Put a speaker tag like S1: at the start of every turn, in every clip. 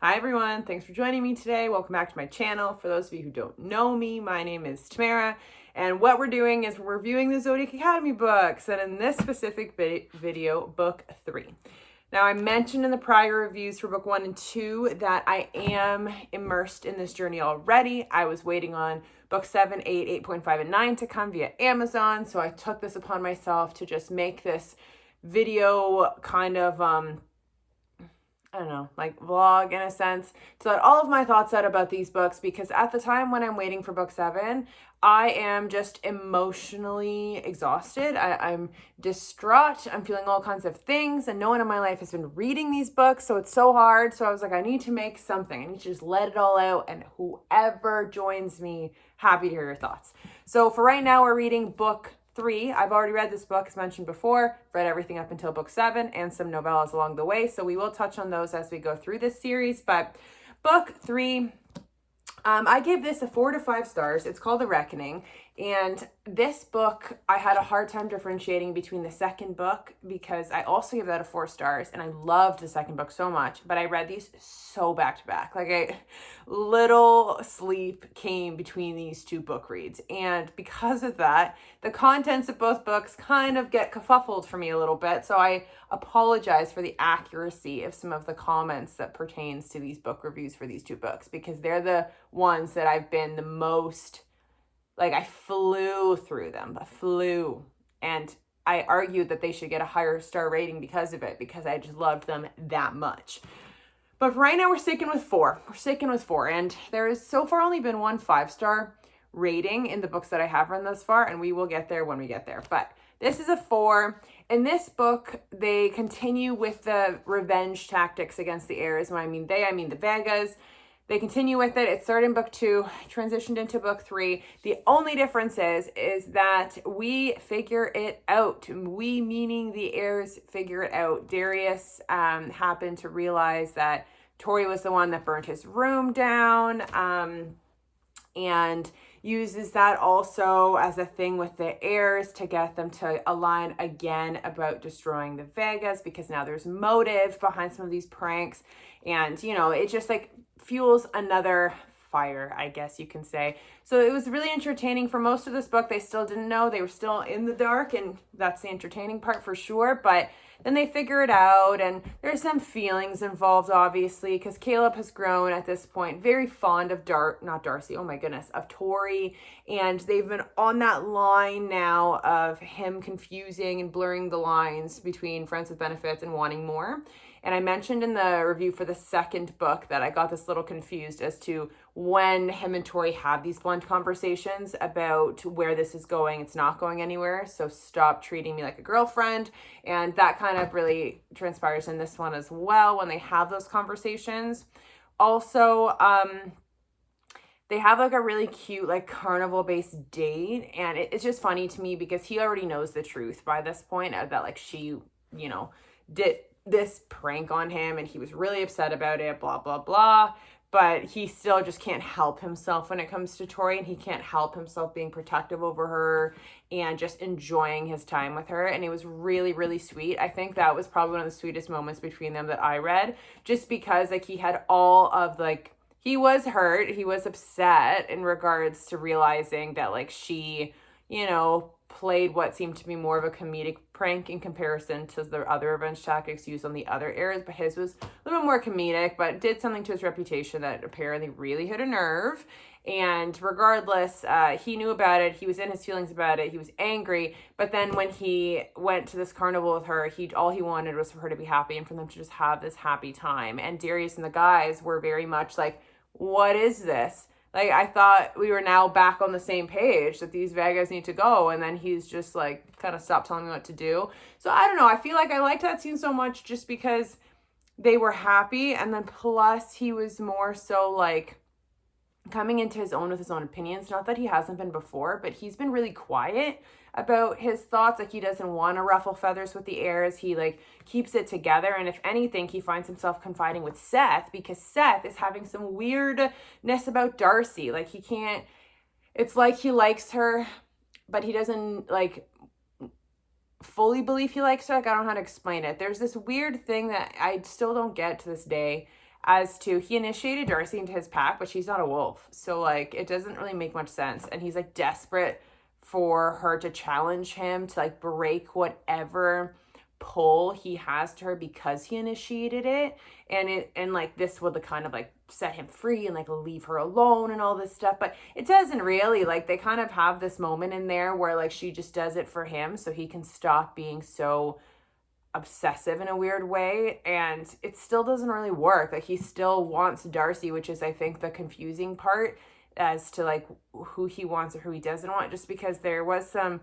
S1: Hi everyone, thanks for joining me today. Welcome back to my channel. For those of you who don't know me, my name is Tamara, and what we're doing is we're reviewing the Zodiac Academy books, and in this specific video, book 3. Now, I mentioned in the prior reviews for book 1 and 2 that I am immersed in this journey already. I was waiting on book 7, 8, 8.5, and 9 to come via Amazon, so I took this upon myself to just make this video kind of I don't know, like vlog in a sense, to let all of my thoughts out about these books, because at the time when I'm waiting for book 7, I am just emotionally exhausted. I'm distraught. I'm feeling all kinds of things, and no one in my life has been reading these books, so it's so hard. So I was like, I need to make something. I need to just let it all out, and whoever joins me, happy to hear your thoughts. So for right now, we're reading book 3. I've already read this book, as mentioned before, read everything up until book 7 and some novellas along the way. So we will touch on those as we go through this series. But book 3, I gave this a 4 to 5 stars. It's called The Reckoning. And this book, I had a hard time differentiating between the second book, because I also gave that a 4 stars, and I loved the second book so much, but I read these so back to back. Like, little sleep came between these two book reads. And because of that, the contents of both books kind of get kerfuffled for me a little bit. So I apologize for the accuracy of some of the comments that pertains to these book reviews for these two books, because they're the ones that I've been the most, like, I flew through them, and I argued that they should get a higher star rating because of it, because I just loved them that much. But for right now, we're sticking with 4. And there has so far only been one 5-star rating in the books that I have read thus far, and we will get there when we get there. But this is a 4. In this book, they continue with the revenge tactics against the heirs. When I mean they, I mean the Vegas. They continue with it. It started in book 2, transitioned into book 3. The only difference is that we figure it out. We, meaning the heirs, figure it out. Darius happened to realize that Tori was the one that burnt his room down, and uses that also as a thing with the heirs to get them to align again about destroying the Vegas, because now there's motive behind some of these pranks. And, you know, it just like fuels another fire, I guess you can say. So it was really entertaining. For most of this book, they still didn't know. They were still in the dark, and that's the entertaining part for sure. But then they figure it out, and there's some feelings involved, obviously, because Caleb has grown at this point very fond of of Tori, and they've been on that line now of him confusing and blurring the lines between friends with benefits and wanting more. And I mentioned in the review for the second book that I got this little confused as to when him and Tori have these blunt conversations about where this is going. It's not going anywhere, so stop treating me like a girlfriend. And that kind of really transpires in this one as well when they have those conversations. Also, they have like a really cute like carnival-based date, and it's just funny to me because he already knows the truth by this point that like she, you know, did this prank on him, and he was really upset about it, blah, blah, blah. But he still just can't help himself when it comes to Tori, and he can't help himself being protective over her and just enjoying his time with her. And it was really, really sweet. I think that was probably one of the sweetest moments between them that I read, just because like he had all of like, he was hurt, he was upset in regards to realizing that like she, you know, played what seemed to be more of a comedic prank in comparison to the other revenge tactics used on the other heirs, but his was a little bit more comedic, but did something to his reputation that apparently really hit a nerve. And regardless, he knew about it, he was in his feelings about it, he was angry, but then when he went to this carnival with her, all he wanted was for her to be happy and for them to just have this happy time. And Darius and the guys were very much like, what is this? Like, I thought we were now back on the same page that these Vegas need to go. And then he's just like, kind of stopped telling me what to do. So I don't know. I feel like I liked that scene so much just because they were happy. And then plus he was more so like coming into his own with his own opinions. Not that he hasn't been before, but he's been really quiet about his thoughts. Like, he doesn't want to ruffle feathers with the heirs. He like keeps it together. And if anything, he finds himself confiding with Seth, because Seth is having some weirdness about Darcy. Like, he can't, it's like he likes her, but he doesn't like fully believe he likes her. Like, I don't know how to explain it. There's this weird thing that I still don't get to this day as to, he initiated Darcy into his pack, but she's not a wolf. So like, it doesn't really make much sense. And he's like desperate for her to challenge him to like break whatever pull he has to her because he initiated it. And like this would kind of like set him free and like leave her alone and all this stuff. But it doesn't really. Like, they kind of have this moment in there where like she just does it for him so he can stop being so obsessive in a weird way, and it still doesn't really work. Like, he still wants Darcy, which is I think the confusing part as to like who he wants or who he doesn't want, just because there was some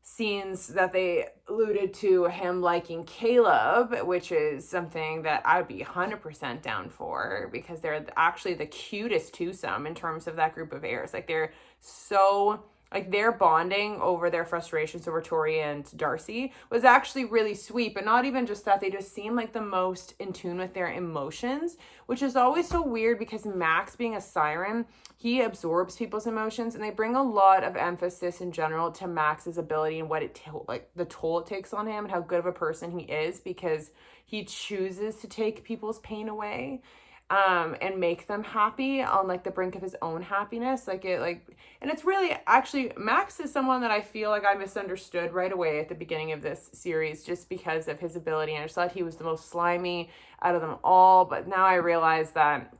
S1: scenes that they alluded to him liking Caleb, which is something that I would be 100% down for, because they're actually the cutest twosome in terms of that group of heirs. Like, they're so, like, their bonding over their frustrations over Tori and Darcy was actually really sweet. But not even just that, they just seem like the most in tune with their emotions, which is always so weird because Max, being a siren, he absorbs people's emotions, and they bring a lot of emphasis in general to Max's ability and what like the toll it takes on him and how good of a person he is, because he chooses to take people's pain away and make them happy on like the brink of his own happiness. And it's really, actually, Max is someone that I feel like I misunderstood right away at the beginning of this series just because of his ability. And I just thought he was the most slimy out of them all. But now I realize that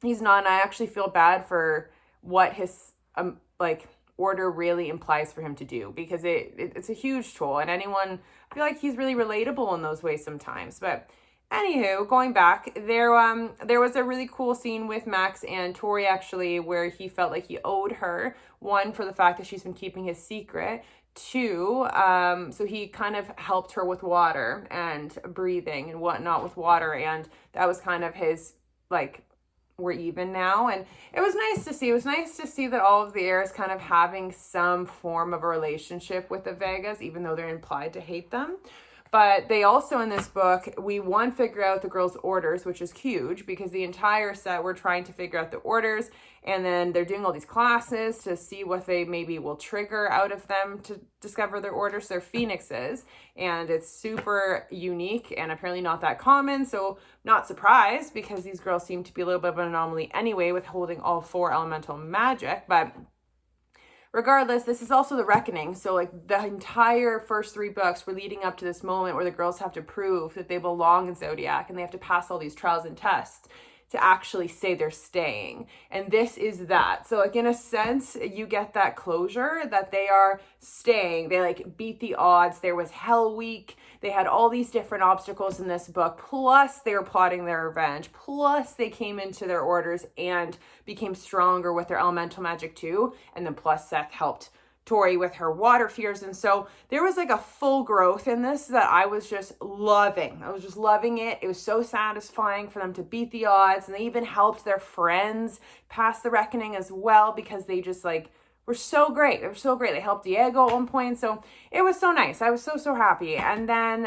S1: he's not, and I actually feel bad for what his order really implies for him to do, because it's a huge toll, and I feel like he's really relatable in those ways sometimes. But anywho, going back, there was a really cool scene with Max and Tori, actually, where he felt like he owed her, one, for the fact that she's been keeping his secret, two, so he kind of helped her with water and breathing and whatnot with water, and that was kind of his, like, we're even now. And it was nice to see. It was nice to see that all of the heirs kind of having some form of a relationship with the Vegas, even though they're implied to hate them. But they also, in this book, we figure out the girls' orders, which is huge, because the entire set, we're trying to figure out the orders, and then they're doing all these classes to see what they maybe will trigger out of them to discover their orders. They're phoenixes, and it's super unique and apparently not that common, so not surprised, because these girls seem to be a little bit of an anomaly anyway with holding all 4 elemental magic. But regardless, this is also the reckoning. So like the entire first 3 books were leading up to this moment where the girls have to prove that they belong in Zodiac, and they have to pass all these trials and tests to actually say they're staying. And this is that. So like, in a sense, you get that closure that they are staying. They like beat the odds. There was Hell Week. They had all these different obstacles in this book. Plus they were plotting their revenge. Plus they came into their orders and became stronger with their elemental magic too. And then plus Seth helped Tori with her water fears. And so there was like a full growth in this that I was just loving. I was just loving it. It was so satisfying for them to beat the odds. And they even helped their friends pass the reckoning as well, because they just like were so great. They were so great. They helped Diego at one point. So it was so nice. I was so happy. And then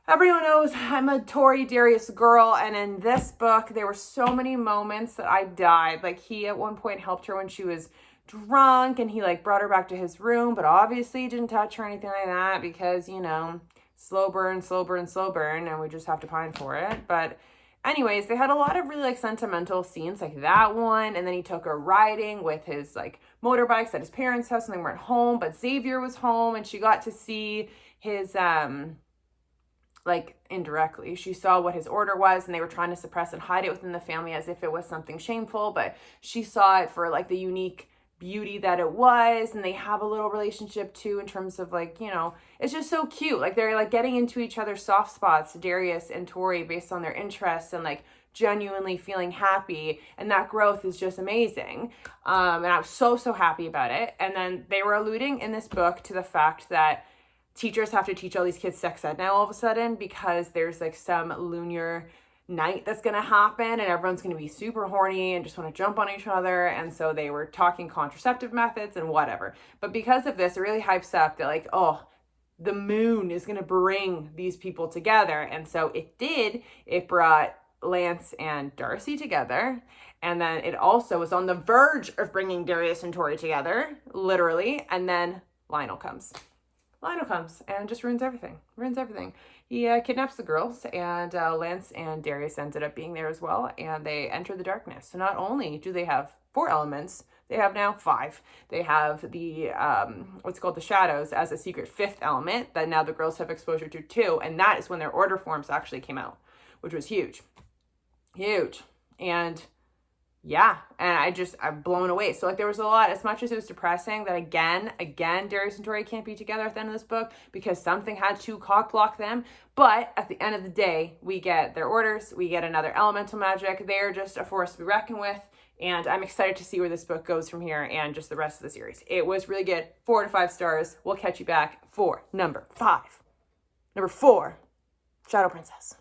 S1: everyone knows I'm a Tori Darius girl. And in this book, there were so many moments that I died. Like, he at one point helped her when she was drunk, and he like brought her back to his room, but obviously didn't touch her or anything like that, because, you know, slow burn, and we just have to pine for it. But anyways, they had a lot of really like sentimental scenes like that one. And then he took her riding with his like motorbikes at his parents' house, and they weren't home, but Xavier was home, and she got to see his like indirectly, she saw what his order was, and they were trying to suppress and hide it within the family as if it was something shameful, but she saw it for like the unique beauty that it was. And they have a little relationship too, in terms of like, you know, it's just so cute. Like, they're like getting into each other's soft spots, Darius and Tori, based on their interests, and like genuinely feeling happy, and that growth is just amazing. And I was so happy about it. And then they were alluding in this book to the fact that teachers have to teach all these kids sex ed now all of a sudden, because there's like some lunar night that's gonna happen, and everyone's gonna be super horny and just want to jump on each other. And so they were talking contraceptive methods and whatever. But because of this, it really hypes up that like, oh, the moon is gonna bring these people together. And so it did. It brought Lance and Darcy together, and then it also was on the verge of bringing Darius and Tori together, literally. And then Lionel comes and just ruins everything. he kidnaps the girls, and Lance and Darius ended up being there as well, and they enter the darkness. So not only do they have 4 elements, they have now 5. They have the, what's called the shadows as a secret 5th element that now the girls have exposure to too, and that is when their order forms actually came out, which was huge. Huge. And yeah, and I'm blown away. So like there was a lot, as much as it was depressing that again, Darius and Tori can't be together at the end of this book because something had to cock block them. But at the end of the day, we get their orders, we get another elemental magic. They're just a force to be reckoned with. And I'm excited to see where this book goes from here and just the rest of the series. It was really good. 4 to 5 stars. We'll catch you back for number 5. Number 4, Shadow Princess.